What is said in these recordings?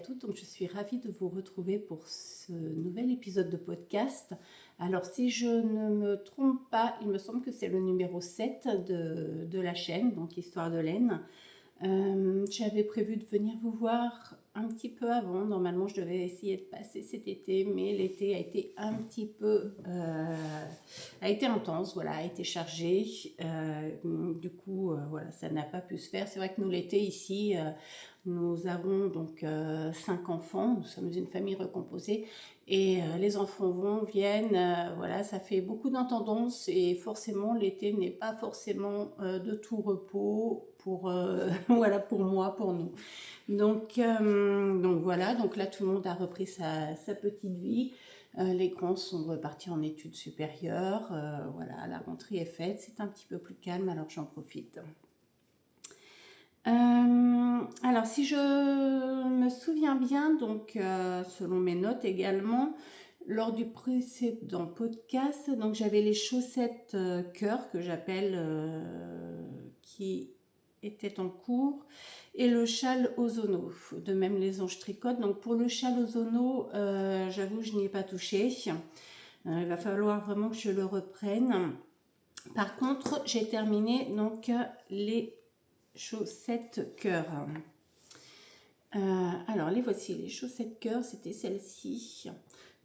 toutes, donc je suis ravie de vous retrouver pour ce nouvel épisode de podcast. Alors si je ne me trompe pas, il me semble que c'est le numéro 7 de la chaîne, donc Histoire de laine. J'avais prévu de venir vous voir un petit peu avant. Normalement, je devais essayer de passer cet été, mais l'été a été un petit peu, a été intense, voilà, a été chargé. Du coup, voilà, ça n'a pas pu se faire. C'est vrai que nous, l'été ici, nous avons donc 5 enfants. Nous sommes une famille recomposée. Et les enfants viennent, voilà, ça fait beaucoup d'intendance et forcément l'été n'est pas forcément de tout repos pour, voilà, pour moi, pour nous. Donc voilà, donc là tout le monde a repris sa petite vie. Les grands sont repartis en études supérieures. Voilà, la rentrée est faite, c'est un petit peu plus calme, alors j'en profite. Alors si je me souviens bien, donc selon mes notes également, lors du précédent podcast, donc j'avais les chaussettes cœur que j'appelle, qui étaient en cours, et le châle ozono. De même les anges tricotent. Donc pour le châle ozono, j'avoue je n'y ai pas touché. Il va falloir vraiment que je le reprenne. Par contre, j'ai terminé donc les chaussettes cœur. Alors les voici, les chaussettes cœur, c'était celles-ci.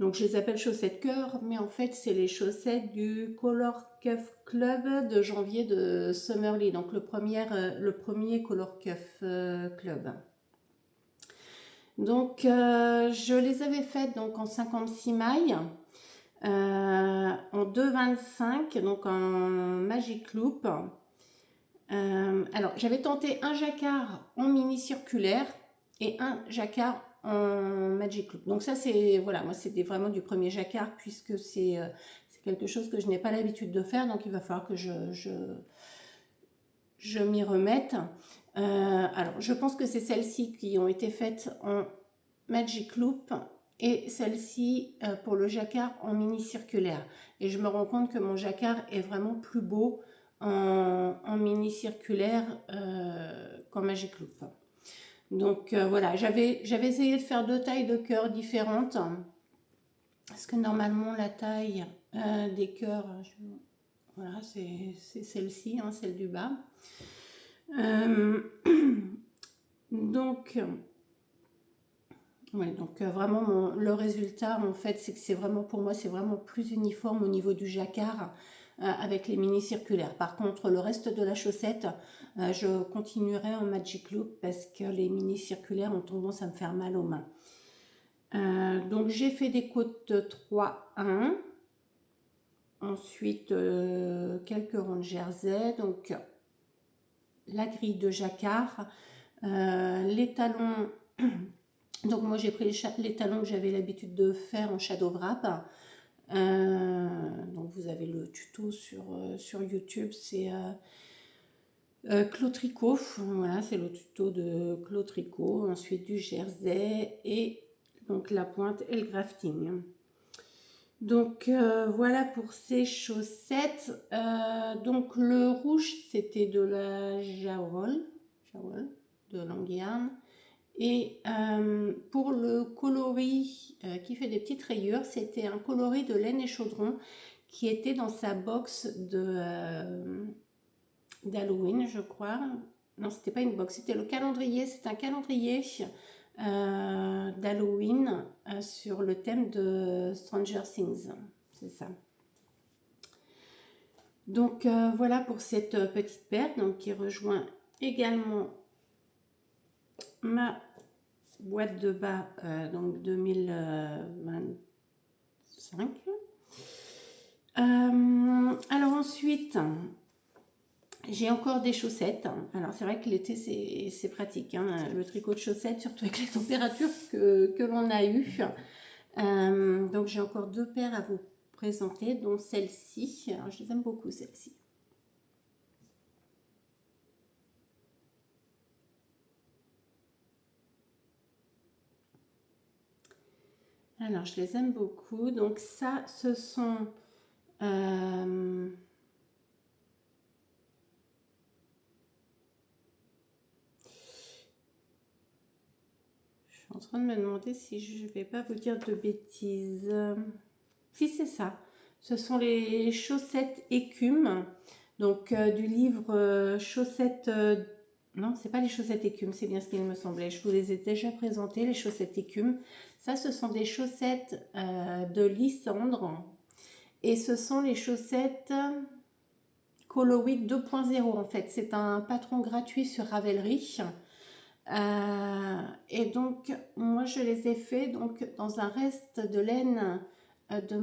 Donc je les appelle chaussettes cœur, mais en fait c'est les chaussettes du Color Cuff Club de janvier de Summerly, donc le premier Color Cuff Club. Donc je les avais faites donc en 56 mailles, en 2,25, donc en Magic Loop. Alors j'avais tenté un jacquard en mini circulaire et un jacquard en Magic Loop. Donc ça c'est, voilà, moi c'était vraiment du premier jacquard puisque c'est quelque chose que je n'ai pas l'habitude de faire, donc il va falloir que je m'y remette. Alors je pense que c'est celles-ci qui ont été faites en Magic Loop et celle-ci pour le jacquard en mini circulaire. Et je me rends compte que mon jacquard est vraiment plus beau en mini circulaire qu'en Magic Loop. Donc voilà, j'avais essayé de faire 2 tailles de cœur différentes. Parce que normalement la taille des cœurs, voilà, c'est celle-ci, hein, celle du bas. Donc... Ouais, donc vraiment le résultat en fait c'est que c'est vraiment, pour moi c'est vraiment plus uniforme au niveau du jacquard avec les mini circulaires. Par contre le reste de la chaussette je continuerai en Magic Loop parce que les mini circulaires ont tendance à me faire mal aux mains. Donc j'ai fait des côtes 3-1, ensuite quelques rangs de jersey, donc la grille de jacquard, les talons. Donc moi j'ai pris les talons que j'avais l'habitude de faire en shadow wrap. Donc vous avez le tuto sur YouTube, c'est Claude Tricot. Voilà, c'est le tuto de Claude Tricot. Ensuite du jersey et donc la pointe et le grafting. Donc voilà pour ces chaussettes. Donc le rouge c'était de la Jawol de Langyarn. Et pour le coloris qui fait des petites rayures, c'était un coloris de laine et chaudron qui était dans sa box d'Halloween, je crois. Non, c'était pas une box, c'était le calendrier. C'est un calendrier d'Halloween sur le thème de Stranger Things. C'est ça. Donc voilà pour cette petite paire, donc qui rejoint également ma boîte de bas donc 2025. Alors ensuite j'ai encore des chaussettes. Alors c'est vrai que l'été c'est pratique, hein, le tricot de chaussettes, surtout avec les températures que l'on a eues. Donc j'ai encore 2 paires à vous présenter, dont celle-ci. Alors je les aime beaucoup, celle-ci. Alors je les aime beaucoup. Donc ça, ce sont je suis en train de me demander si je ne vais pas vous dire de bêtises. Si, c'est ça. Ce sont les chaussettes écume. Donc, du livre chaussettes... non, c'est pas les chaussettes écume, c'est bien ce qu'il me semblait. Je vous les ai déjà présentées, les chaussettes écume. Ça, ce sont des chaussettes de Lysandre. Et ce sont les chaussettes Coloris 2.0 en fait. C'est un patron gratuit sur Ravelry. Et donc, moi, je les ai fait donc, dans un reste de laine de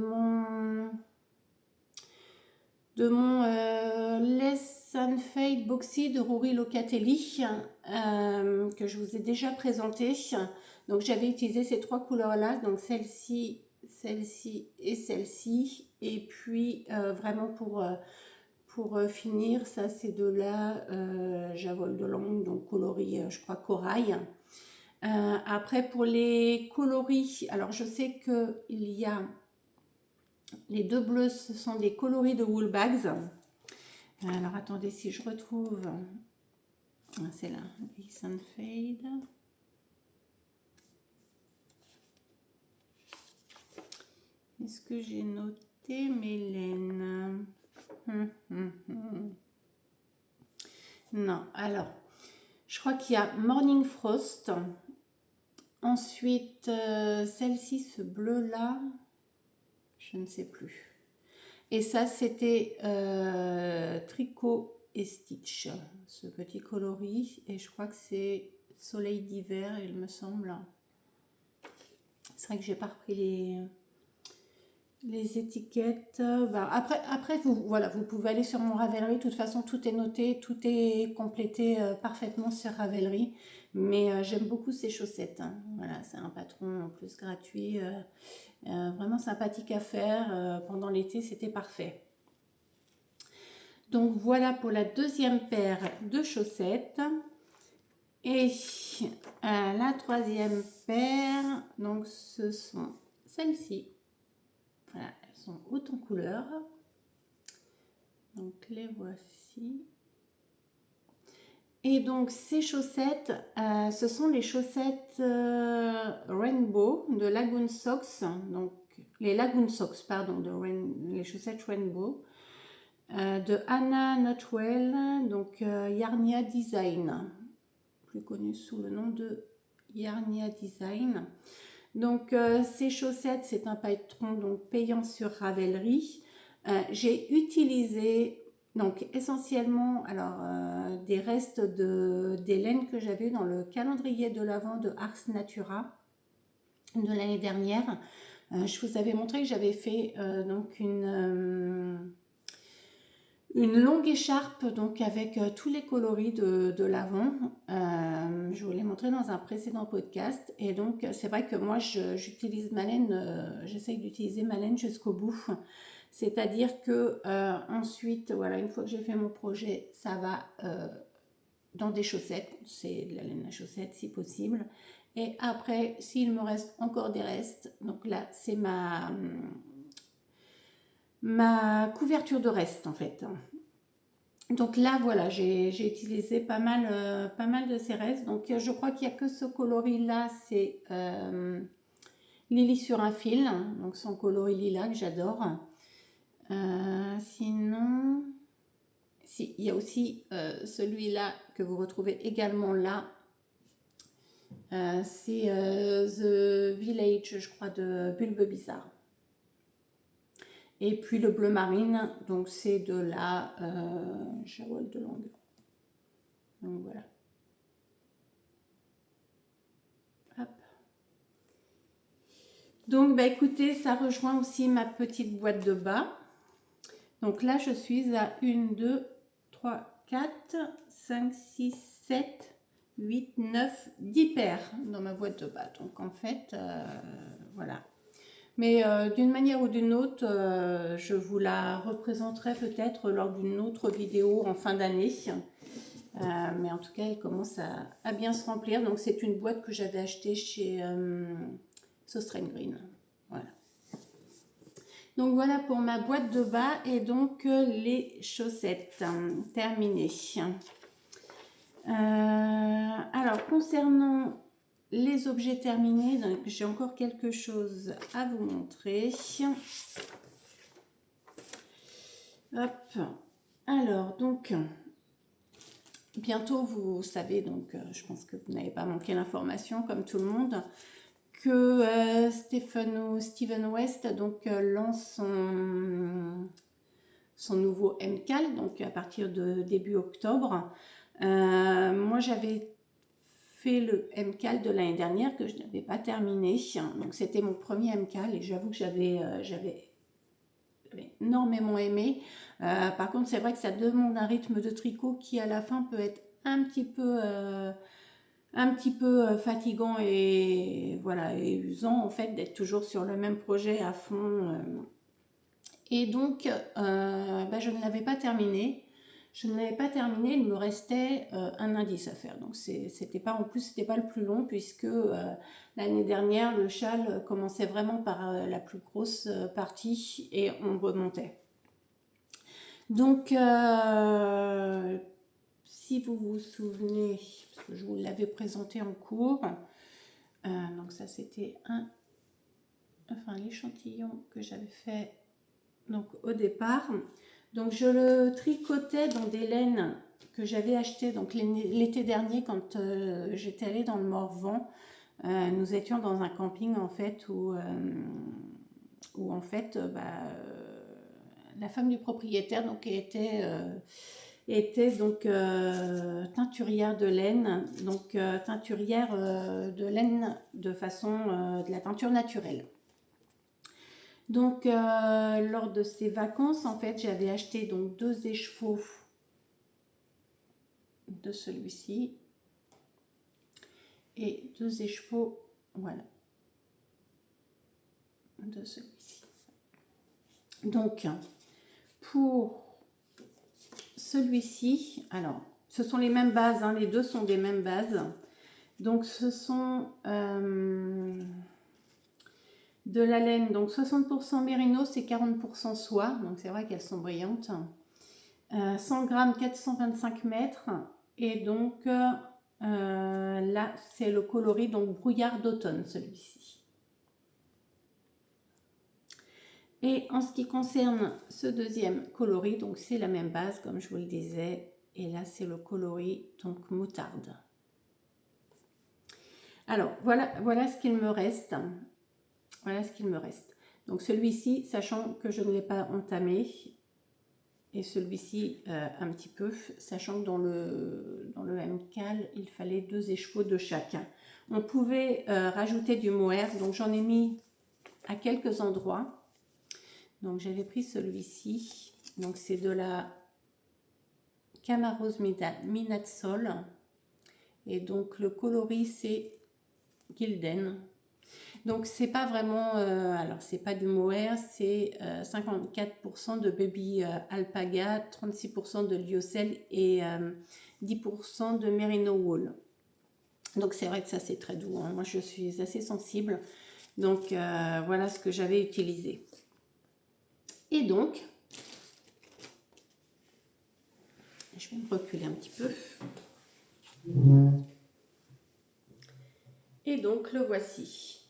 mon Lace and Fade Boxy de Rory Locatelli que je vous ai déjà présenté. Donc, j'avais utilisé ces trois couleurs-là, donc celle-ci, celle-ci et celle-ci. Et puis, vraiment pour finir, ça c'est de la Javol de Longue, donc coloris, je crois, corail. Après, pour les coloris, alors je sais qu'il y a les deux bleus, ce sont des coloris de Woolbags. Alors attendez, si je retrouve, c'est là, Lace and Fade. Est-ce que j'ai noté mes laines? Non, alors, je crois qu'il y a Morning Frost. Ensuite, celle-ci, ce bleu-là, je ne sais plus. Et ça, c'était Tricot et Stitch, ce petit coloris. Et je crois que c'est Soleil d'hiver, il me semble. C'est vrai que j'ai pas repris les étiquettes. Ben, après voilà, vous pouvez aller sur mon Ravelry. De toute façon, tout est noté, tout est complété parfaitement sur Ravelry. Mais j'aime beaucoup ces chaussettes. Hein. Voilà, c'est un patron en plus gratuit. Vraiment sympathique à faire. Pendant l'été, c'était parfait. Donc voilà pour la deuxième paire de chaussettes. Et la troisième paire, donc ce sont celles-ci. Voilà, elles sont hautes en couleur. Donc les voici. Et donc ces chaussettes, ce sont les chaussettes Rainbow de Lagoon Socks. Donc les Lagoon Socks, pardon, les chaussettes Rainbow. De Anna Notwell, donc Yarnia Design, plus connu sous le nom de Yarnia Design. Donc ces chaussettes, c'est un patron donc payant sur Ravelry. J'ai utilisé donc essentiellement alors des restes des laines que j'avais dans le calendrier de l'Avent de Ars Natura de l'année dernière. Je vous avais montré que j'avais fait donc une longue écharpe donc avec tous les coloris de l'Avent. Je vous l'ai montré dans un précédent podcast. Et donc c'est vrai que moi j'utilise ma laine, j'essaye d'utiliser ma laine jusqu'au bout. C'est-à-dire que ensuite, voilà, une fois que j'ai fait mon projet, ça va dans des chaussettes. C'est de la laine à chaussettes si possible. Et après, s'il me reste encore des restes, donc là c'est ma couverture de reste en fait. Donc là voilà, j'ai utilisé pas mal de ces restes. Donc je crois qu'il n'y a que ce coloris là, c'est Lily sur un fil, donc son coloris lilas que j'adore. Sinon, si, il y a aussi celui-là que vous retrouvez également là. C'est The Village, je crois, de Bulbe Bizarre. Et puis le bleu marine, donc c'est de la Javol de Longue. Donc voilà. Hop. Donc bah écoutez, ça rejoint aussi ma petite boîte de bas. Donc là, je suis à 1, 2, 3, 4, 5, 6, 7, 8, 9, 10 paires dans ma boîte de bas. Donc en fait, voilà. Mais d'une manière ou d'une autre, je vous la représenterai peut-être lors d'une autre vidéo en fin d'année. Mais en tout cas, elle commence à bien se remplir. Donc c'est une boîte que j'avais achetée chez Sostrain Green. Voilà. Donc voilà pour ma boîte de bas et donc les chaussettes terminées. Alors concernant les objets terminés, donc j'ai encore quelque chose à vous montrer. Hop. Alors, donc, bientôt, vous savez, donc, je pense que vous n'avez pas manqué l'information, comme tout le monde, que Stephen West donc, lance son nouveau MCAL, donc à partir de début octobre. Moi, j'avais fait le MCAL de l'année dernière que je n'avais pas terminé. Donc, c'était mon premier MCAL et j'avoue que j'avais énormément aimé. Par contre, c'est vrai que ça demande un rythme de tricot qui, à la fin, peut être un petit peu fatigant et voilà, et usant en fait d'être toujours sur le même projet à fond. Et donc, je ne l'avais pas terminé. Je ne l'avais pas terminé, il me restait un indice à faire. Donc, c'était pas le plus long puisque l'année dernière, le châle commençait vraiment par la plus grosse partie et on remontait. Donc, si vous vous souvenez, parce que je vous l'avais présenté en cours, donc ça c'était l'échantillon que j'avais fait donc au départ. Donc je le tricotais dans des laines que j'avais achetées donc l'été dernier quand j'étais allée dans le Morvan. Nous étions dans un camping en fait où en fait la femme du propriétaire donc était donc teinturière de laine, donc teinturière de laine de façon de la teinture naturelle. Donc lors de ces vacances, en fait, j'avais acheté donc 2 écheveaux de celui-ci et 2 écheveaux, voilà, de celui-ci. Donc pour celui-ci, alors ce sont les mêmes bases, hein, les deux sont des mêmes bases. Donc ce sont de la laine, donc 60% mérinos et 40% soie, donc c'est vrai qu'elles sont brillantes. 100 grammes, 425 mètres, et donc là c'est le coloris, donc brouillard d'automne celui-ci. Et en ce qui concerne ce deuxième coloris, donc c'est la même base comme je vous le disais, et là c'est le coloris donc moutarde. Alors voilà ce qu'il me reste. Voilà ce qu'il me reste. Donc celui-ci, sachant que je ne l'ai pas entamé, et celui-ci un petit peu, sachant que dans le MCAL, il fallait 2 écheveaux de chacun. On pouvait rajouter du mohair, donc j'en ai mis à quelques endroits. Donc j'avais pris celui-ci, donc c'est de la Camarose Minatsol, et donc le coloris c'est Gilden. Donc c'est pas vraiment, alors c'est pas du mohair, c'est 54% de baby alpaga, 36% de lyocell et 10% de merino wool. Donc c'est vrai que ça c'est très doux, hein. Moi je suis assez sensible, donc voilà ce que j'avais utilisé. Et donc, je vais me reculer un petit peu. Et donc le voici.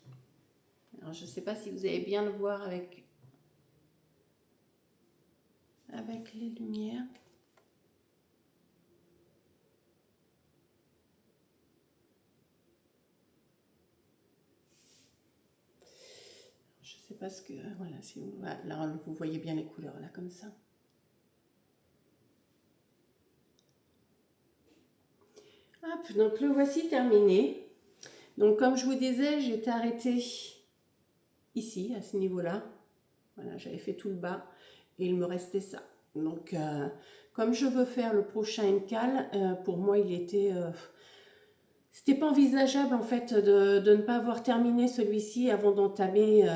Alors, je ne sais pas si vous allez bien le voir avec les lumières. Je ne sais pas ce que... Voilà, si vous, là, vous voyez bien les couleurs, là, comme ça. Hop, donc le voici terminé. Donc, comme je vous disais, j'étais arrêtée ici, à ce niveau-là. Voilà, j'avais fait tout le bas et il me restait ça. Donc, comme je veux faire le prochain MCAL, pour moi, il était... c'était pas envisageable, en fait, de ne pas avoir terminé celui-ci avant d'entamer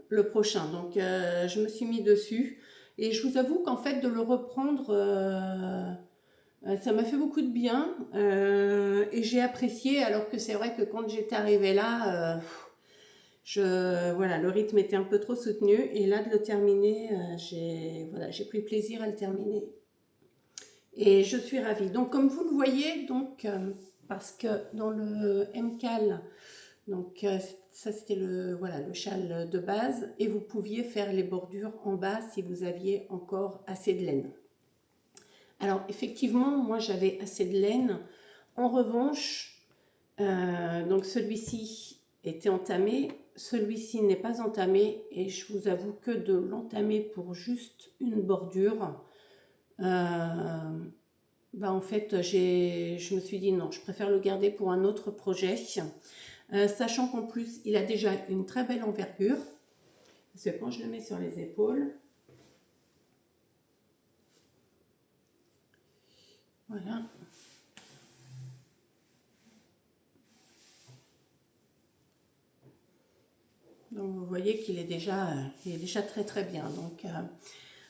le prochain. Donc, je me suis mis dessus. Et je vous avoue qu'en fait, de le reprendre... ça m'a fait beaucoup de bien et j'ai apprécié, alors que c'est vrai que quand j'étais arrivée là, voilà, le rythme était un peu trop soutenu, et là de le terminer, j'ai pris plaisir à le terminer et je suis ravie. Donc comme vous le voyez, donc parce que dans le MCAL, donc ça c'était le châle de base, et vous pouviez faire les bordures en bas si vous aviez encore assez de laine. Alors effectivement, moi j'avais assez de laine. En revanche, donc celui-ci était entamé, celui-ci n'est pas entamé, et je vous avoue que de l'entamer pour juste une bordure, en fait je me suis dit non, je préfère le garder pour un autre projet, sachant qu'en plus il a déjà une très belle envergure, parce que quand je le mets sur les épaules, voilà. Donc vous voyez qu'il est déjà très très bien. Donc en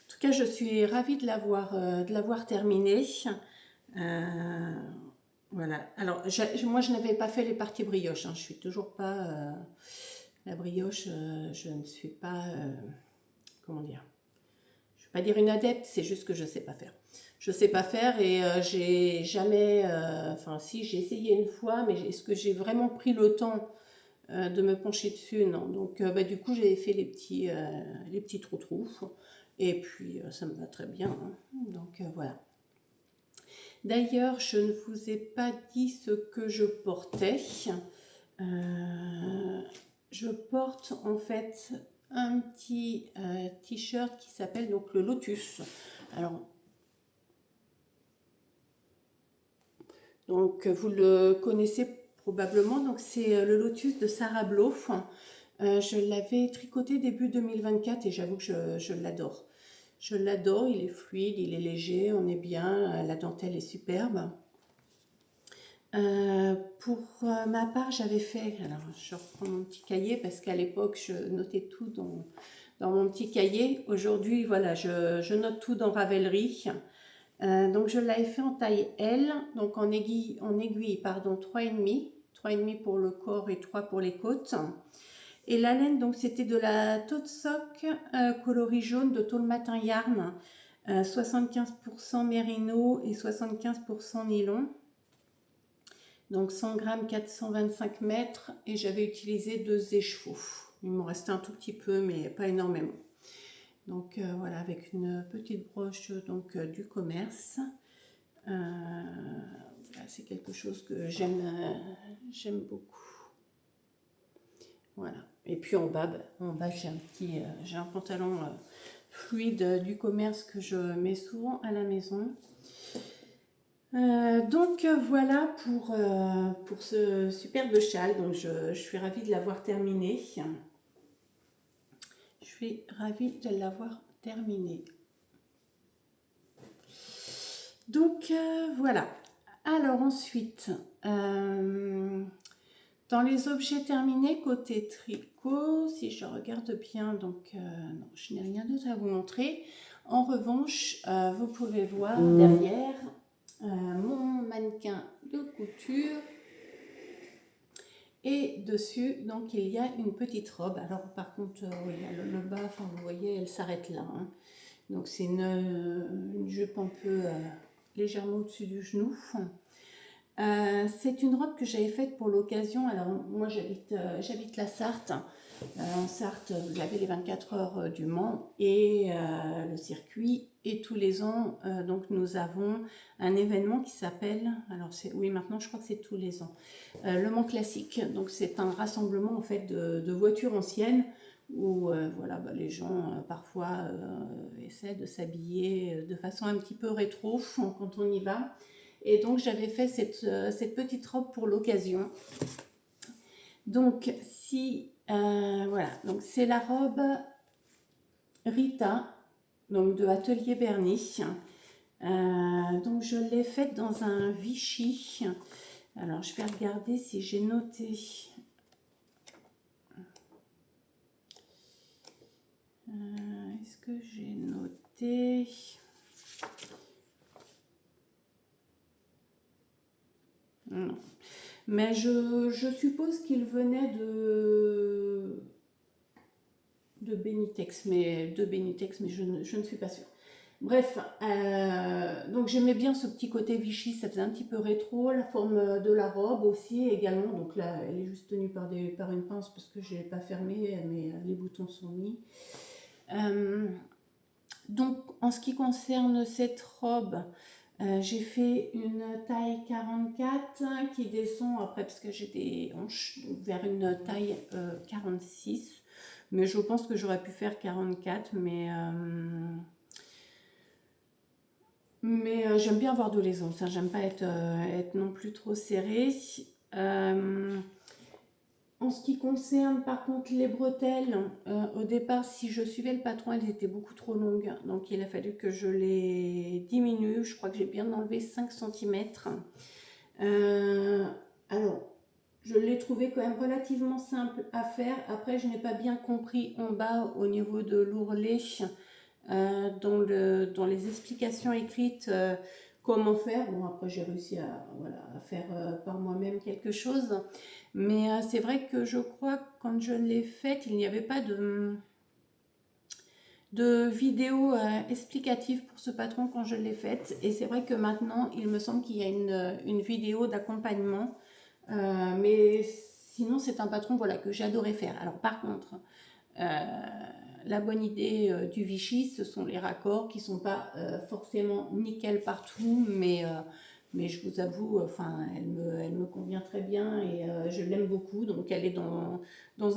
tout cas, je suis ravie de l'avoir terminé. Voilà. Alors moi, je n'avais pas fait les parties brioche. Je suis toujours pas la brioche. Je ne suis pas comment dire. Je ne vais pas dire une adepte. C'est juste que je sais pas faire. Je sais pas faire et j'ai jamais. Enfin, si j'ai essayé une fois, mais est-ce que j'ai vraiment pris le temps de me pencher dessus? Non. Donc du coup j'avais fait les petits trous et puis ça me va très bien, hein. Donc voilà. D'ailleurs, je ne vous ai pas dit ce que je portais. Je porte en fait un petit t-shirt qui s'appelle donc le Lotus. Alors donc vous le connaissez probablement, donc c'est le Lotus de Sarah Blau. Je l'avais tricoté début 2024 et j'avoue que je l'adore. Je l'adore, il est fluide, il est léger, on est bien, la dentelle est superbe. Pour ma part, j'avais fait, alors je reprends mon petit cahier parce qu'à l'époque je notais tout dans mon petit cahier. Aujourd'hui, voilà, je note tout dans Ravelry. Donc je l'avais fait en taille L, donc en aiguille pardon, 3,5 pour le corps et 3 pour les côtes. Et la laine, donc c'était de la Tote Sock coloris jaune de Tôle Matin Yarn, 75% mérino et 75% nylon. Donc 100 grammes, 425 mètres, et j'avais utilisé 2 écheveaux. Il m'en restait un tout petit peu, mais pas énormément. Donc voilà, avec une petite broche donc du commerce. Voilà, c'est quelque chose que j'aime beaucoup. Voilà. Et puis en bas j'ai un pantalon fluide du commerce que je mets souvent à la maison. Donc voilà pour ce superbe châle. Donc je suis ravie de l'avoir terminé. Je suis ravie de l'avoir terminé. Donc voilà. Alors ensuite, dans les objets terminés côté tricot, si je regarde bien, donc non, je n'ai rien d'autre à vous montrer. En revanche, vous pouvez voir derrière mon mannequin de couture, et dessus donc il y a une petite robe. Alors par contre oui, le bas, enfin, vous voyez, elle s'arrête là, hein. Donc c'est une jupe un peu légèrement au-dessus du genou. C'est une robe que j'avais faite pour l'occasion. Alors moi j'habite la Sarthe. En Sarthe, vous avez les 24 heures du Mans et le circuit. Et tous les ans, donc nous avons un événement qui s'appelle, alors oui, maintenant je crois que c'est tous les ans, le Mans Classique. Donc c'est un rassemblement en fait de voitures anciennes où voilà, les gens parfois essaient de s'habiller de façon un petit peu rétro quand on y va. Et donc j'avais fait cette petite robe pour l'occasion. Donc voilà, donc c'est la robe Rita, donc de Atelier Berny. Donc je l'ai faite dans un Vichy. Alors je vais regarder si j'ai noté. Est-ce que j'ai noté? Non. Mais je suppose qu'il venait de Benitex, mais je ne suis pas sûre. Bref, donc j'aimais bien ce petit côté Vichy, ça faisait un petit peu rétro, la forme de la robe aussi également. Donc là, elle est juste tenue par une pince parce que je ne l'ai pas fermée, mais les boutons sont mis. Donc en ce qui concerne cette robe, j'ai fait une taille 44 qui descend après parce que j'ai des hanches vers une taille 46. Mais je pense que j'aurais pu faire 44, mais j'aime bien avoir de l'aisance, hein. J'aime pas être non plus trop serrée. En ce qui concerne par contre les bretelles, au départ, si je suivais le patron, elles étaient beaucoup trop longues. Donc il a fallu que je les diminue. Je crois que j'ai bien enlevé 5 cm. Alors, je l'ai trouvé quand même relativement simple à faire. Après, je n'ai pas bien compris en bas au niveau de l'ourlet, dans les explications écrites, comment faire. Bon, après, j'ai réussi à faire par moi-même quelque chose. Mais c'est vrai que je crois que quand je l'ai faite, il n'y avait pas de vidéo explicative pour ce patron quand je l'ai faite. Et c'est vrai que maintenant, il me semble qu'il y a une vidéo d'accompagnement. Mais sinon, c'est un patron voilà, que j'adorais faire. Alors par contre, la bonne idée du Vichy, ce sont les raccords qui ne sont pas forcément nickel partout, mais je vous avoue, enfin, elle me convient très bien et je l'aime beaucoup. Donc elle est dans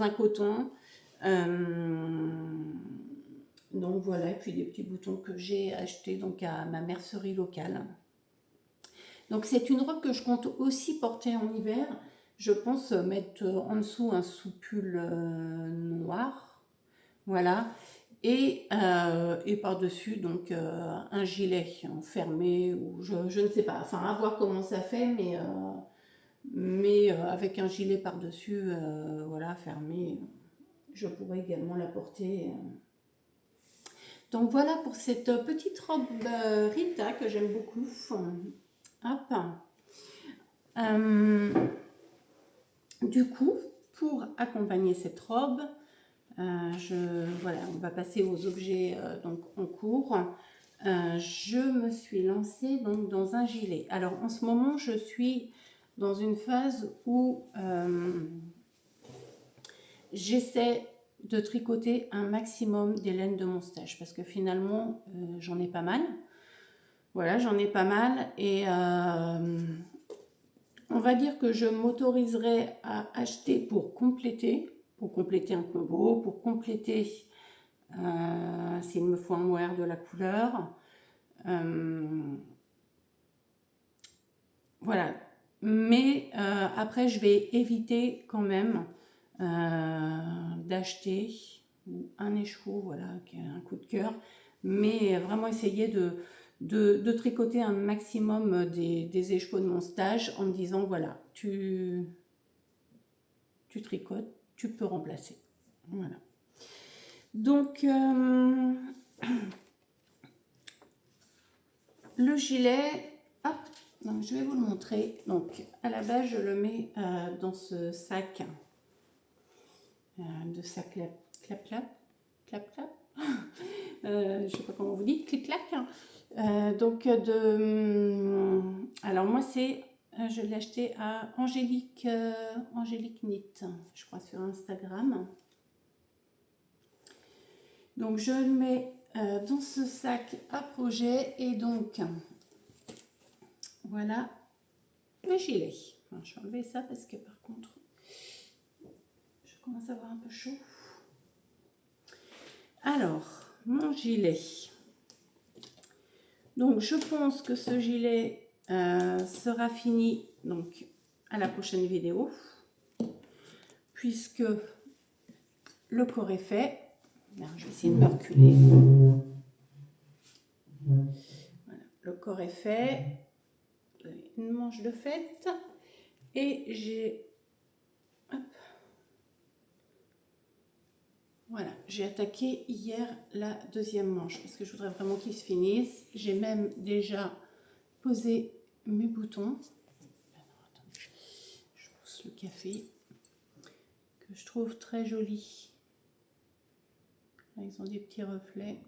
un coton. Donc voilà, et puis des petits boutons que j'ai achetés donc à ma mercerie locale. Donc c'est une robe que je compte aussi porter en hiver. Je pense mettre en dessous un sous-pull noir, voilà, et par-dessus donc un gilet fermé ou je ne sais pas. Enfin à voir comment ça fait, mais avec un gilet par-dessus, voilà, fermé, je pourrais également la porter. Donc voilà pour cette petite robe Rita que j'aime beaucoup. Hop. Du coup, pour accompagner cette robe, voilà, on va passer aux objets donc en cours. Je me suis lancée donc dans un gilet. Alors en ce moment, je suis dans une phase où j'essaie de tricoter un maximum des laines de mon stage parce que finalement, j'en ai pas mal. Voilà, j'en ai pas mal et on va dire que je m'autoriserai à acheter pour compléter un combo, pour compléter s'il me faut un mohair de la couleur. Voilà. Mais après, je vais éviter quand même d'acheter un écheveau, voilà, qui a un coup de cœur, mais vraiment essayer de tricoter un maximum des écheveaux de mon stage en me disant, voilà, tu tricotes, tu peux remplacer. Voilà. Donc, le gilet, hop, donc je vais vous le montrer. Donc, à la base, je le mets dans ce sac de sac clap-clap. Je sais pas comment on vous dit, clic-clac. Donc, alors moi, je l'ai acheté à Angélique Knit, je crois, sur Instagram. Donc, je le mets dans ce sac à projet et donc, voilà le gilet. Alors, je vais enlever ça parce que par contre, je commence à avoir un peu chaud. Alors, mon gilet. Donc, je pense que ce gilet sera fini donc, à la prochaine vidéo, puisque le corps est fait. Alors, je vais essayer de me reculer. Voilà, le corps est fait. Une manche de fête. Et j'ai... Voilà, j'ai attaqué hier la deuxième manche parce que je voudrais vraiment qu'il se finisse. J'ai même déjà posé mes boutons. Alors, attendez, je pousse le café que je trouve très joli. Là, ils ont des petits reflets.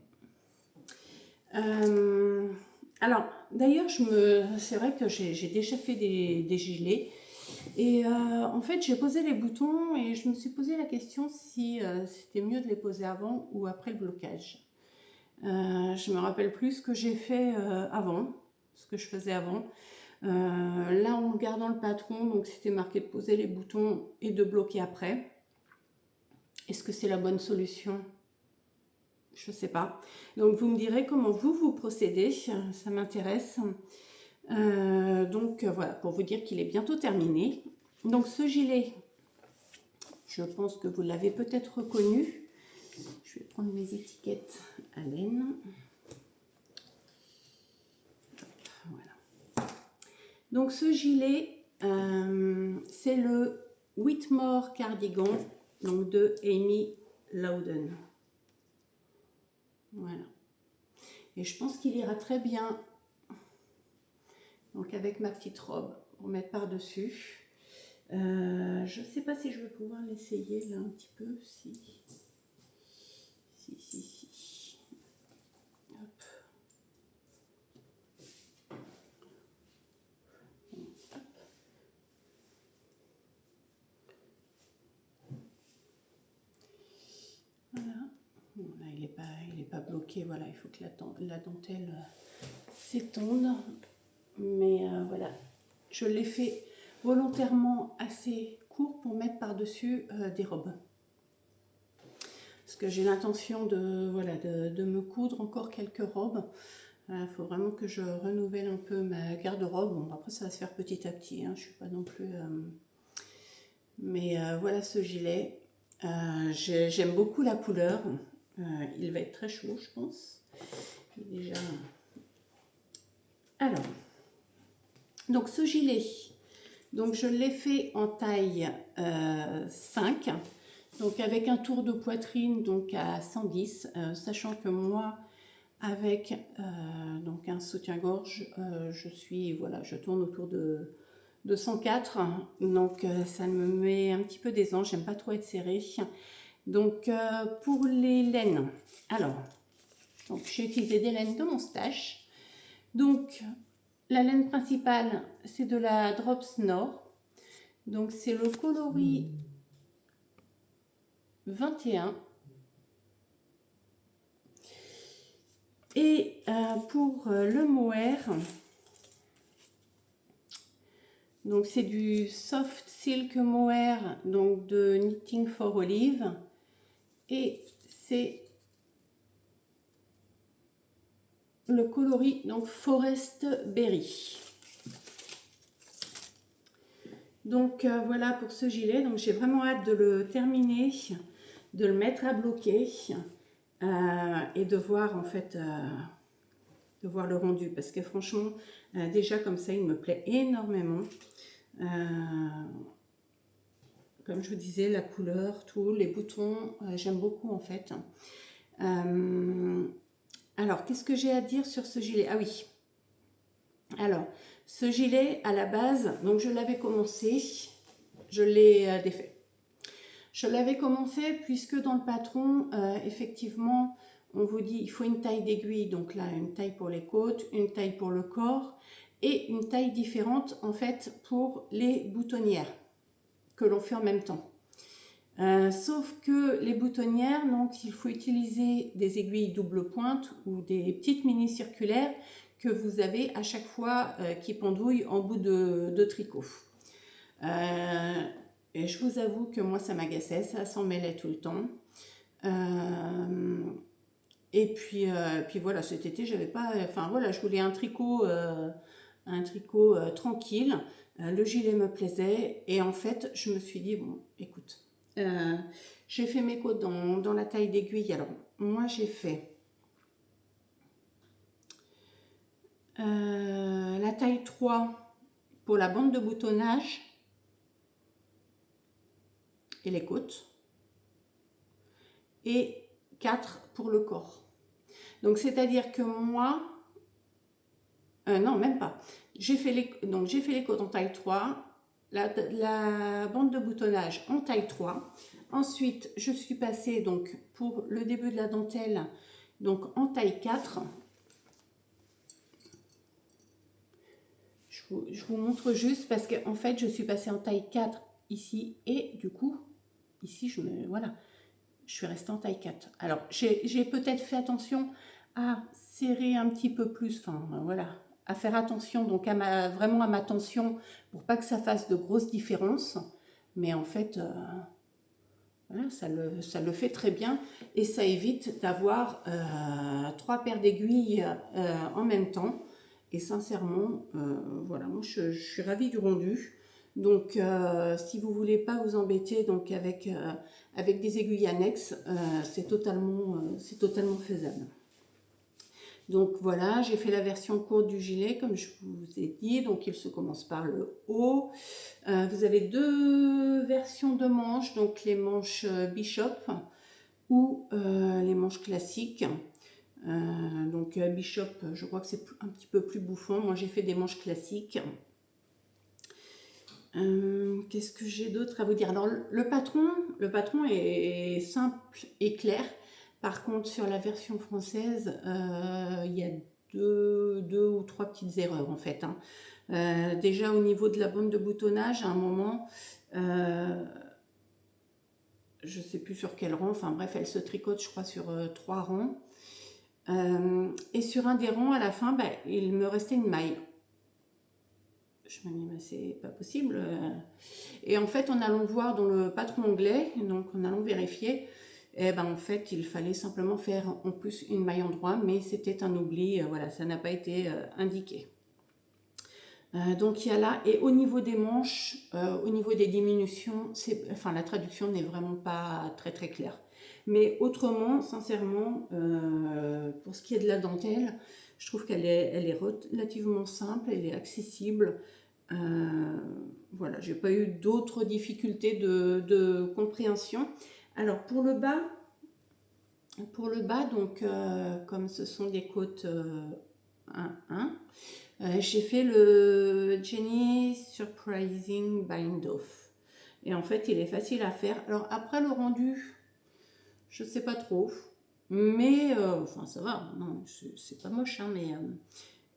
Alors, d'ailleurs, c'est vrai que j'ai déjà fait des gilets. Et en fait, j'ai posé les boutons et je me suis posé la question si c'était mieux de les poser avant ou après le blocage. Je me rappelle plus ce que j'ai fait avant, ce que je faisais avant. Là, en regardant le patron, donc c'était marqué de poser les boutons et de bloquer après. Est-ce que c'est la bonne solution? Je ne sais pas. Donc vous me direz comment vous procédez, ça m'intéresse. Voilà, pour vous dire qu'il est bientôt terminé. Donc ce gilet, je pense que vous l'avez peut-être reconnu. Je vais prendre mes étiquettes à laine. Voilà. Donc ce gilet, c'est le Whitmore Cardigan, donc de Amy Loudon. Voilà. Et je pense qu'il ira très bien, donc avec ma petite robe, pour mettre par-dessus. Je ne sais pas si je vais pouvoir l'essayer là un petit peu. Si. Hop. Hop. Voilà. Bon, là, il n'est pas bloqué. Voilà, il faut que la dentelle s'étende. Mais voilà, je l'ai fait volontairement assez court pour mettre par-dessus des robes. Parce que j'ai l'intention de me coudre encore quelques robes. Il faut vraiment que je renouvelle un peu ma garde-robe. Bon, après, ça va se faire petit à petit. Hein, je ne suis pas non plus... Mais voilà ce gilet. J'aime beaucoup la couleur. Il va être très chaud, je pense. Déjà... Alors, donc ce gilet, donc je l'ai fait en taille 5. Donc avec un tour de poitrine donc à 110, sachant que moi avec donc un soutien-gorge, je tourne autour de 104, donc ça me met un petit peu d'aisance, j'aime pas trop être serrée. Donc pour les laines, alors donc j'ai utilisé des laines de mon stash. Donc la laine principale c'est de la Drops Nord, donc c'est le coloris 21. Et pour le mohair, donc c'est du soft silk mohair donc de Knitting for Olive et c'est le coloris donc Forest Berry. Donc voilà pour ce gilet. Donc j'ai vraiment hâte de le terminer, de le mettre à bloquer et de voir en fait de voir le rendu parce que franchement déjà comme ça il me plaît énormément. Comme je vous disais, la couleur, tout, les boutons, j'aime beaucoup en fait. Alors, qu'est-ce que j'ai à dire sur ce gilet? Ah oui. Alors, ce gilet, à la base, donc je l'avais commencé, je l'ai défait. Je l'avais commencé puisque dans le patron, effectivement, on vous dit il faut une taille d'aiguille, donc là, une taille pour les côtes, une taille pour le corps et une taille différente en fait pour les boutonnières que l'on fait en même temps. Sauf que les boutonnières, donc il faut utiliser des aiguilles double pointe ou des petites mini circulaires que vous avez à chaque fois qui pendouillent en bout de tricot. Et je vous avoue que moi ça m'agaçait, ça s'en mêlait tout le temps. Et puis voilà, cet été j'avais pas, enfin voilà, je voulais un tricot tranquille. Le gilet me plaisait et en fait je me suis dit bon écoute, j'ai fait mes côtes dans la taille d'aiguille. Alors moi j'ai fait la taille 3 pour la bande de boutonnage et les côtes et 4 pour le corps. Donc c'est à dire que moi non même pas, j'ai fait les côtes en taille 3, la bande de boutonnage en taille 3. Ensuite je suis passée donc pour le début de la dentelle donc en taille 4 je vous montre juste parce qu'en fait, je suis passée en taille 4 ici et du coup, ici, voilà, je suis restée en taille 4. Alors, j'ai peut-être fait attention à serrer un petit peu plus, enfin, voilà, à faire attention donc vraiment à ma tension pour pas que ça fasse de grosses différences. Mais en fait, voilà, ça le fait très bien et ça évite d'avoir 3 paires d'aiguilles en même temps. Et sincèrement, voilà, moi je suis ravie du rendu. Donc, si vous voulez pas vous embêter donc avec des aiguilles annexes, c'est totalement faisable. Donc voilà, j'ai fait la version courte du gilet, comme je vous ai dit. Donc il se commence par le haut. Vous avez 2 versions de manches, donc les manches Bishop ou les manches classiques. Donc Bishop, je crois que c'est un petit peu plus bouffon. Moi j'ai fait des manches classiques. Qu'est-ce que j'ai d'autre à vous dire? Alors le patron est simple et clair. Par contre sur la version française, il y a deux ou trois petites erreurs en fait, hein. Déjà au niveau de la bande de boutonnage, à un moment, je ne sais plus sur quel rang, enfin bref, elle se tricote je crois sur 3 rangs. Et sur un des rangs à la fin, bah, il me restait une maille. Je me dis, mais c'est pas possible. Et en fait, en allant voir dans le patron anglais, donc en allant vérifier, eh ben, en fait, il fallait simplement faire en plus une maille en droit, mais c'était un oubli, voilà, ça n'a pas été indiqué. Donc il y a là, et au niveau des manches, au niveau des diminutions, enfin la traduction n'est vraiment pas très très claire. Mais autrement, sincèrement, pour ce qui est de la dentelle, je trouve elle est relativement simple, elle est accessible. Voilà, j'ai pas eu d'autres difficultés de compréhension. Alors pour le bas, donc comme ce sont des côtes 1-1, j'ai fait le Jenny Surprising Bind Off. Et en fait, il est facile à faire. Alors après le rendu, je sais pas trop. Mais, enfin ça va, non, c'est pas moche, hein,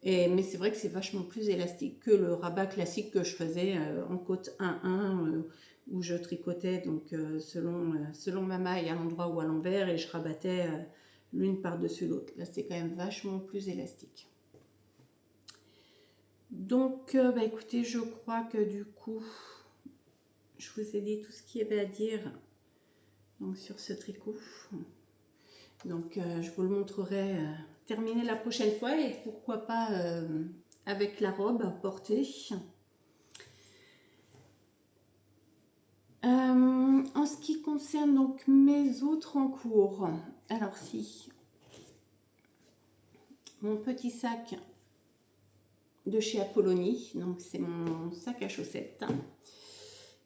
mais c'est vrai que c'est vachement plus élastique que le rabat classique que je faisais en côte 1-1, où je tricotais donc selon ma maille à l'endroit ou à l'envers et je rabattais l'une par-dessus l'autre. Là, c'est quand même vachement plus élastique. Donc, bah, écoutez, je crois que du coup, je vous ai dit tout ce qu'il y avait à dire donc, sur ce tricot. Donc, je vous le montrerai terminé la prochaine fois et pourquoi pas avec la robe portée. En ce qui concerne donc mes autres en cours, alors si mon petit sac de chez Apollonie, donc c'est mon sac à chaussettes.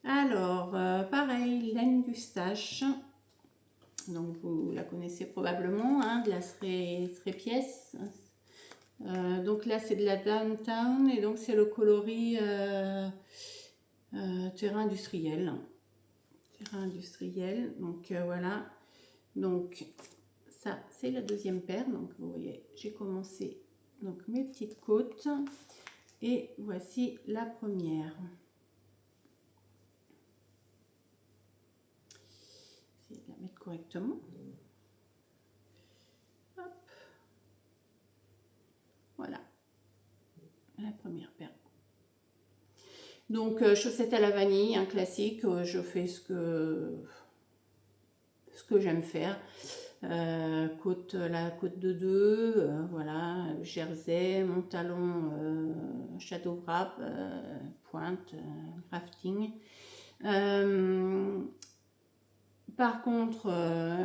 Alors, pareil, laine d'Eustache, donc vous la connaissez probablement, hein, de la Srépièce. Donc là, c'est de la Downtown et donc c'est le coloris terrain industriel. Terrain industriel, donc voilà. Donc ça, c'est la deuxième paire. Donc vous voyez, j'ai commencé donc mes petites côtes et voici la première. Essayer de la mettre correctement. Hop. Voilà, la première paire. Donc chaussettes à la vanille, un classique. Je fais ce que j'aime faire. La côte de 2, voilà, jersey, mon talon shadow wrap, pointe, crafting. Par contre,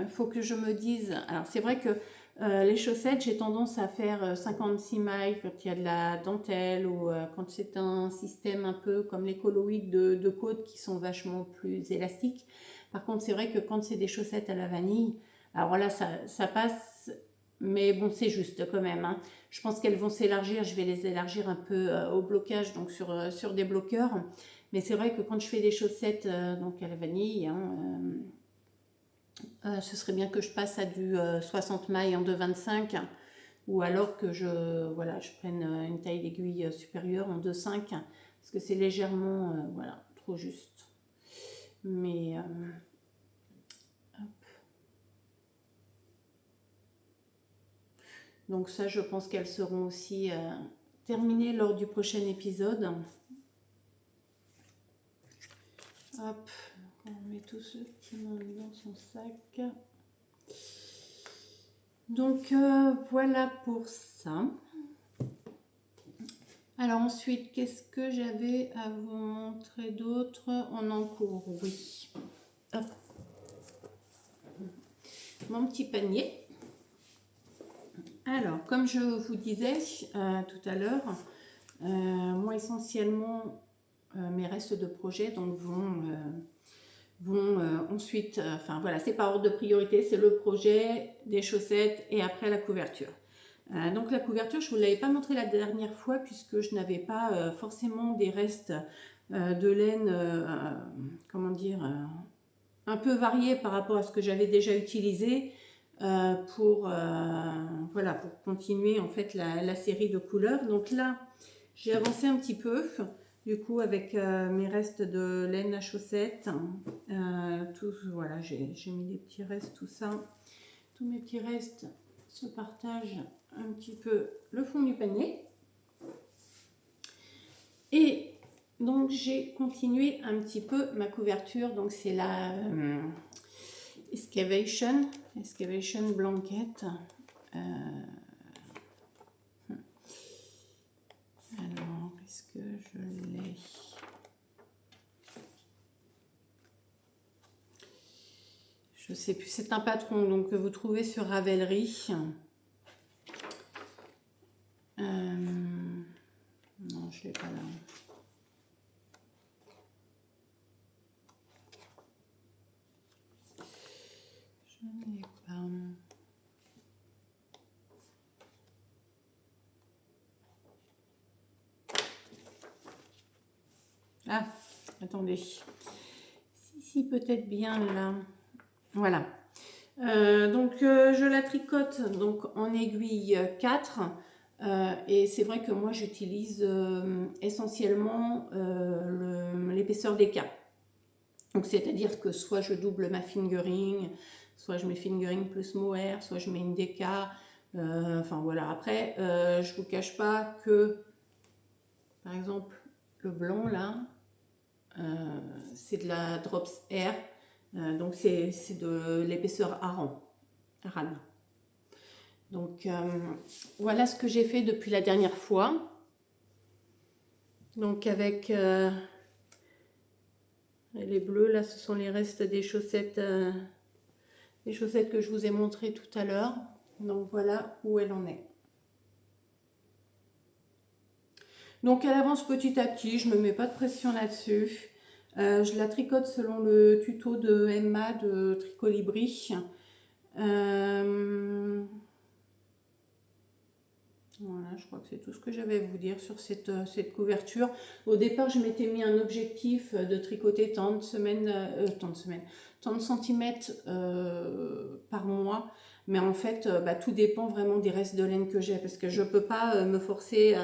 il faut que je me dise, alors c'est vrai que les chaussettes, j'ai tendance à faire 56 mailles quand il y a de la dentelle ou quand c'est un système un peu comme les coloïdes de côte qui sont vachement plus élastiques. Par contre, c'est vrai que quand c'est des chaussettes à la vanille, alors là, ça passe, mais bon, c'est juste quand même, hein. Je pense qu'elles vont s'élargir, je vais les élargir un peu au blocage, donc sur des bloqueurs. Mais c'est vrai que quand je fais des chaussettes donc à la vanille, hein, ce serait bien que je passe à du 60 mailles en 2,25. ou alors que voilà, je prenne une taille d'aiguille supérieure en 2,5 parce que c'est légèrement voilà, trop juste. Mais hop. Donc ça, je pense qu'elles seront aussi terminées lors du prochain épisode. Hop, on met tout ce petit monde dans son sac. Donc voilà pour ça. Alors ensuite, qu'est-ce que j'avais à vous montrer d'autre en encours? Oui. Hop. Mon petit panier. Alors, comme je vous disais tout à l'heure, moi essentiellement, mes restes de projet donc, vont ensuite, enfin voilà, c'est par ordre de priorité, c'est le projet, des chaussettes et après la couverture. Donc la couverture, je ne vous l'avais pas montré la dernière fois puisque je n'avais pas forcément des restes de laine, comment dire, un peu variés par rapport à ce que j'avais déjà utilisé voilà, pour continuer en fait la série de couleurs. Donc là, j'ai avancé un petit peu. Du coup, avec mes restes de laine à chaussettes, voilà, j'ai mis des petits restes, tout ça. Tous mes petits restes se partagent un petit peu le fond du panier. Et donc, j'ai continué un petit peu ma couverture. Donc, c'est la Excavation Blanket. Alors, est-ce que je l'ai? Je sais plus, c'est un patron donc que vous trouvez sur Ravelry. Non, je l'ai pas là. Je n'ai pas. Ah, attendez. Si, peut-être bien là. Voilà. Donc je la tricote donc en aiguille 4 et c'est vrai que moi j'utilise essentiellement l'épaisseur des cas. Donc c'est-à-dire que soit je double ma fingering, soit je mets fingering plus mohair, soit je mets une DK. Enfin voilà, après je vous cache pas que par exemple le blanc là, c'est de la Drops Air. Donc c'est de l'épaisseur Aran. Donc voilà ce que j'ai fait depuis la dernière fois. Donc avec les bleus, là ce sont les restes des chaussettes que je vous ai montrées tout à l'heure. Donc voilà où elle en est. Donc elle avance petit à petit, je ne me mets pas de pression là-dessus. Je la tricote selon le tuto de Emma de Tricolibri. Voilà, je crois que c'est tout ce que j'avais à vous dire sur cette couverture. Au départ, je m'étais mis un objectif de tricoter tant de centimètres par mois. Mais en fait, tout dépend vraiment des restes de laine que j'ai. Parce que je ne peux pas me forcer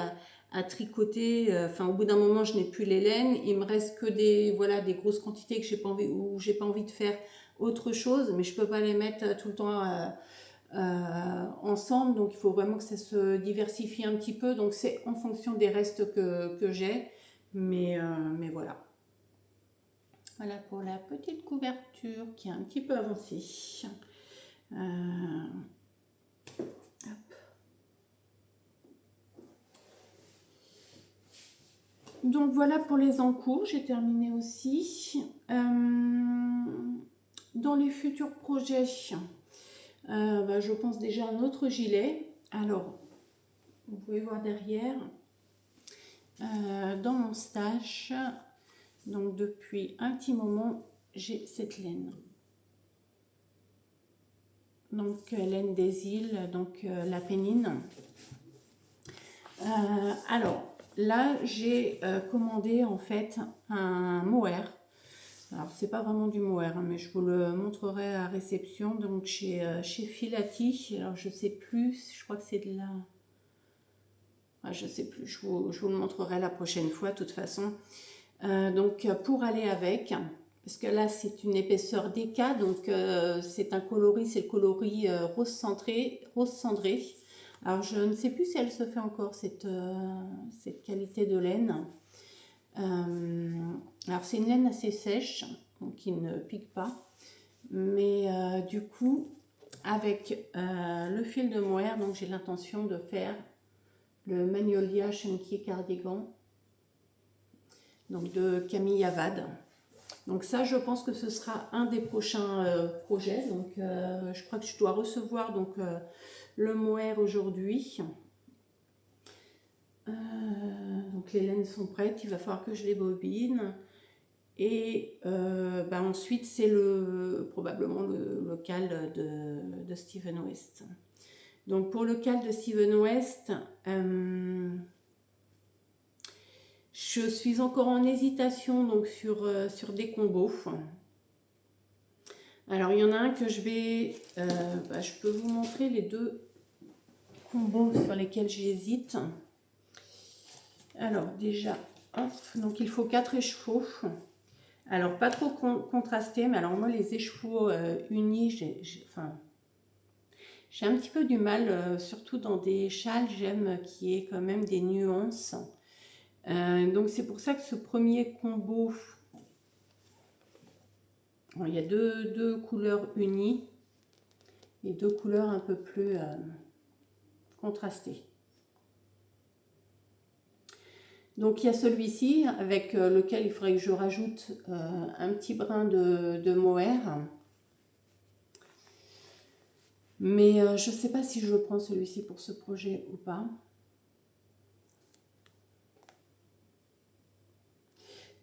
à tricoter. Enfin, au bout d'un moment, je n'ai plus les laines. Il me reste que des grosses quantités que j'ai pas envie, où j'ai pas envie de faire autre chose. Mais je ne peux pas les mettre tout le temps ensemble, donc il faut vraiment que ça se diversifie un petit peu, donc c'est en fonction des restes que j'ai, mais voilà. Voilà pour la petite couverture qui est un petit peu avancée. Donc voilà pour les encours, j'ai terminé aussi. Dans les futurs projets, je pense déjà à un autre gilet. Alors, vous pouvez voir derrière, dans mon stash, donc depuis un petit moment, j'ai cette laine. Donc laine des îles, donc la Pénine. Alors là, j'ai commandé en fait un mohair. Alors, c'est pas vraiment du mohair, hein, mais je vous le montrerai à réception. Donc, chez Filati. Alors, je sais plus, je crois que c'est de la... Ah, je sais plus, je vous le montrerai la prochaine fois, de toute façon. Donc, pour aller avec, parce que là, c'est une épaisseur DK, donc c'est un coloris, c'est le coloris rose cendré. Alors, je ne sais plus si elle se fait encore, cette qualité de laine. Alors c'est une laine assez sèche, donc qui ne pique pas, mais du coup avec le fil de mohair, donc j'ai l'intention de faire le Magnolia Chunky Cardigan, donc de Camille Avad. Donc ça, je pense que ce sera un des prochains projets. Donc je crois que je dois recevoir donc le mohair aujourd'hui. Donc les laines sont prêtes, il va falloir que je les bobine. Et ensuite, c'est probablement le cal de Steven West. Donc pour le cal de Steven West, je suis encore en hésitation donc sur des combos. Alors il y en a un que je peux vous montrer les deux combos sur lesquels j'hésite. Alors déjà, hop, donc il faut 4 écheveaux. Alors pas trop contrasté, mais alors moi les écheveaux unis, j'ai un petit peu du mal, surtout dans des châles, j'aime qu'il y ait quand même des nuances. Donc c'est pour ça que ce premier combo, bon, il y a deux couleurs unies et deux couleurs un peu plus contrastées. Donc il y a celui-ci avec lequel il faudrait que je rajoute un petit brin de mohair. Mais je ne sais pas si je prends celui-ci pour ce projet ou pas.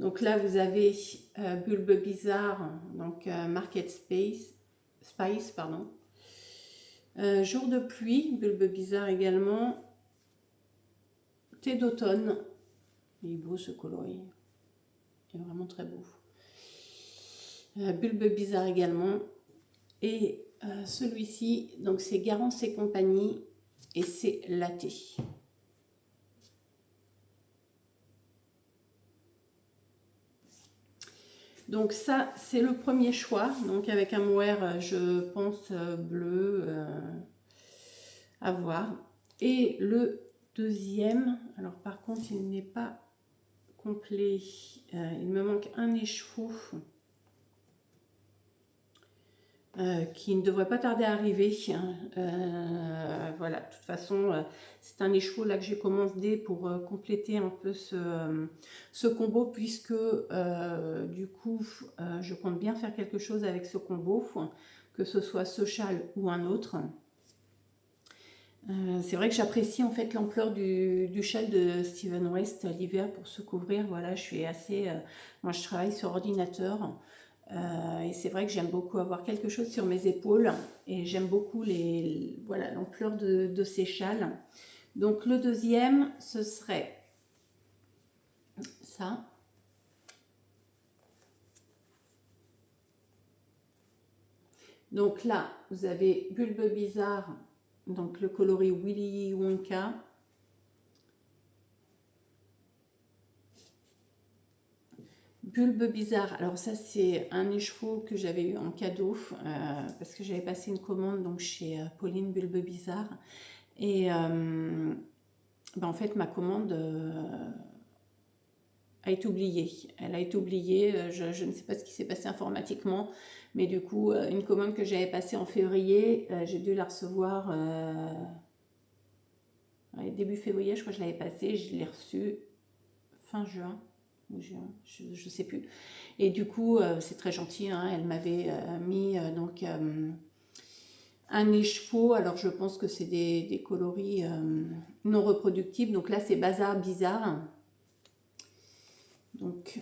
Donc là vous avez Bulbe Bizarre, donc Market Spice, pardon. Jour de pluie, Bulbe Bizarre également. Thé d'automne. Il est beau ce coloris. Il est vraiment très beau. Bulbe Bizarre également. Et celui-ci, donc c'est Garance et compagnie. Et c'est Latte. Donc ça, c'est le premier choix. Donc avec un mohair, je pense, bleu, à voir. Et le deuxième, alors par contre, il n'est pas complet. Il me manque un écheveau qui ne devrait pas tarder à arriver. Voilà, de toute façon, c'est un écheveau là que j'ai commandé pour compléter un peu ce combo, puisque du coup, je compte bien faire quelque chose avec ce combo, que ce soit ce châle ou un autre. C'est vrai que j'apprécie en fait l'ampleur du châle de Steven West l'hiver pour se couvrir. Voilà, je suis assez... moi, je travaille sur ordinateur et c'est vrai que j'aime beaucoup avoir quelque chose sur mes épaules et j'aime beaucoup l'ampleur de ces châles. Donc le deuxième, ce serait ça. Donc là, vous avez Bulbe Bizarre, donc le coloris Willy Wonka. Bulbe Bizarre, alors ça c'est un écheveau que j'avais eu en cadeau parce que j'avais passé une commande donc chez Pauline Bulbe Bizarre et en fait ma commande a été oubliée. Elle a été oubliée, je ne sais pas ce qui s'est passé informatiquement, mais du coup une commande que j'avais passée en février, j'ai dû la recevoir début février, je crois que je l'avais passée, je l'ai reçue fin juin. Je ne sais plus. Et du coup, c'est très gentil, hein, elle m'avait mis donc un écheveau. Alors, je pense que c'est des coloris non reproductibles. Donc là, c'est Bazar Bizarre. Donc,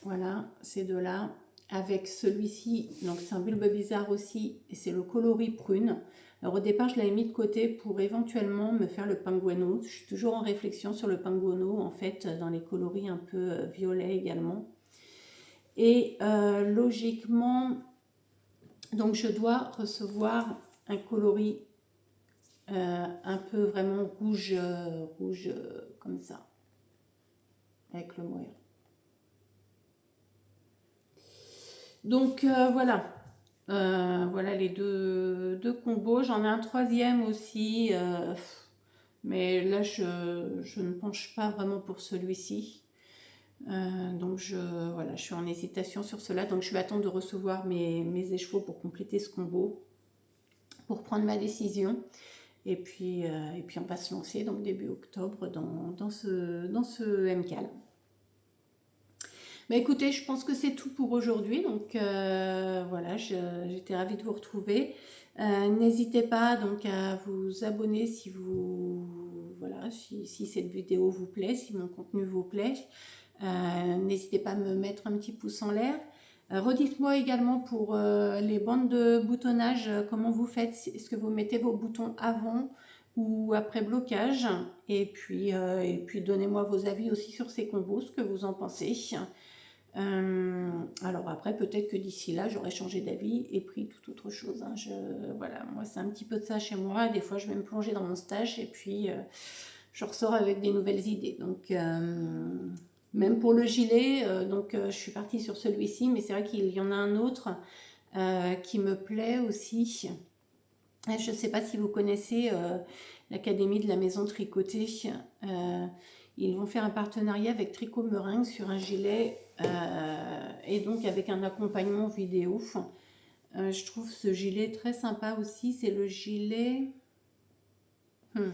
voilà, ces deux-là. Avec celui-ci, donc c'est un Bulbe Bizarre aussi, et c'est le coloris prune. Alors au départ, je l'avais mis de côté pour éventuellement me faire le Penguino. Je suis toujours en réflexion sur le Penguino, en fait, dans les coloris un peu violets également. Et logiquement, donc je dois recevoir un coloris un peu vraiment rouge, rouge comme ça, avec le moire. Donc voilà. Voilà les deux combos. J'en ai un troisième aussi, mais là je ne penche pas vraiment pour celui-ci. Donc voilà, je suis en hésitation sur cela. Donc je vais attendre de recevoir mes écheveaux pour compléter ce combo, pour prendre ma décision. Et puis on va se lancer donc début octobre dans ce MCAL. Bah écoutez, je pense que c'est tout pour aujourd'hui. Donc voilà, j'étais ravie de vous retrouver. N'hésitez pas donc à vous abonner si voilà, si cette vidéo vous plaît, si mon contenu vous plaît. N'hésitez pas à me mettre un petit pouce en l'air. Redites-moi également pour les bandes de boutonnage, comment vous faites. Est-ce que vous mettez vos boutons avant ou après blocage? Et puis donnez-moi vos avis aussi sur ces combos, ce que vous en pensez. Alors après, peut-être que d'ici là, j'aurais changé d'avis et pris tout autre chose. Hein. Voilà, moi, c'est un petit peu de ça chez moi. Des fois, je vais me plonger dans mon stage et puis je ressors avec des nouvelles idées. Donc, même pour le gilet, je suis partie sur celui-ci, mais c'est vrai qu'il y en a un autre qui me plaît aussi. Je ne sais pas si vous connaissez l'Académie de la Maison Tricotée. Ils vont faire un partenariat avec Tricot Meringue sur un gilet et donc avec un accompagnement vidéo. Je trouve ce gilet très sympa aussi. C'est le gilet... attendez,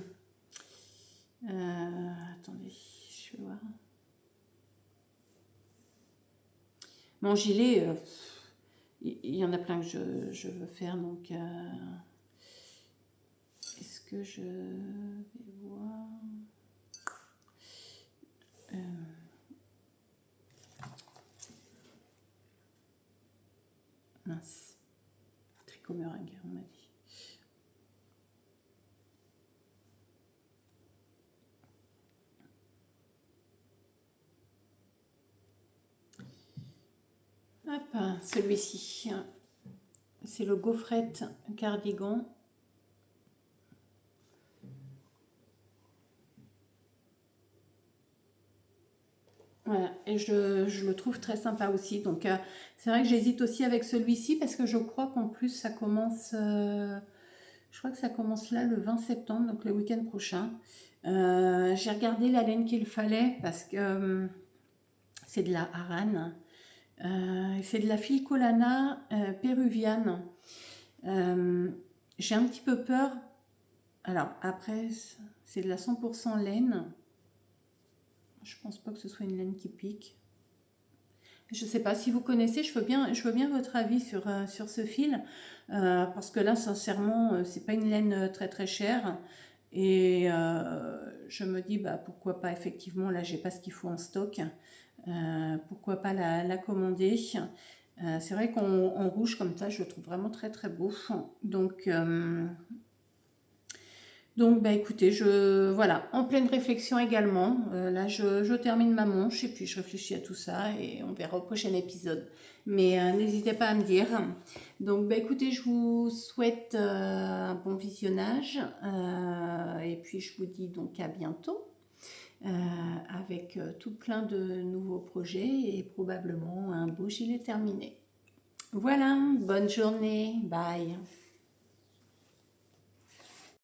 je vais voir. Mon gilet, il y en a plein que je veux faire, donc... Est-ce que je vais voir... mince, Tricot Meringue, on m'a dit. Hop, celui-ci, c'est le gaufrette cardigan. Voilà, et je le trouve très sympa aussi. Donc, c'est vrai que j'hésite aussi avec celui-ci parce que je crois qu'en plus, ça commence... je crois que ça commence là le 20 septembre, donc le week-end prochain. J'ai regardé la laine qu'il fallait parce que c'est de la Aran. C'est de la Filcolana péruviane. J'ai un petit peu peur. Alors, après, c'est de la 100% laine. Je pense pas que ce soit une laine qui pique. Je ne sais pas si vous connaissez, je veux bien votre avis sur ce fil, parce que là, sincèrement, c'est pas une laine très très chère. Et je me dis, bah, pourquoi pas, effectivement, là, j'ai pas ce qu'il faut en stock. Pourquoi pas la commander. C'est vrai qu'en rouge, comme ça, je le trouve vraiment très très beau. Donc, bah écoutez, voilà, en pleine réflexion également. Là, je termine ma manche et puis je réfléchis à tout ça et on verra au prochain épisode. Mais n'hésitez pas à me dire. Donc, bah écoutez, je vous souhaite un bon visionnage et puis je vous dis donc à bientôt avec tout plein de nouveaux projets et probablement un beau gilet terminé. Voilà, bonne journée, bye.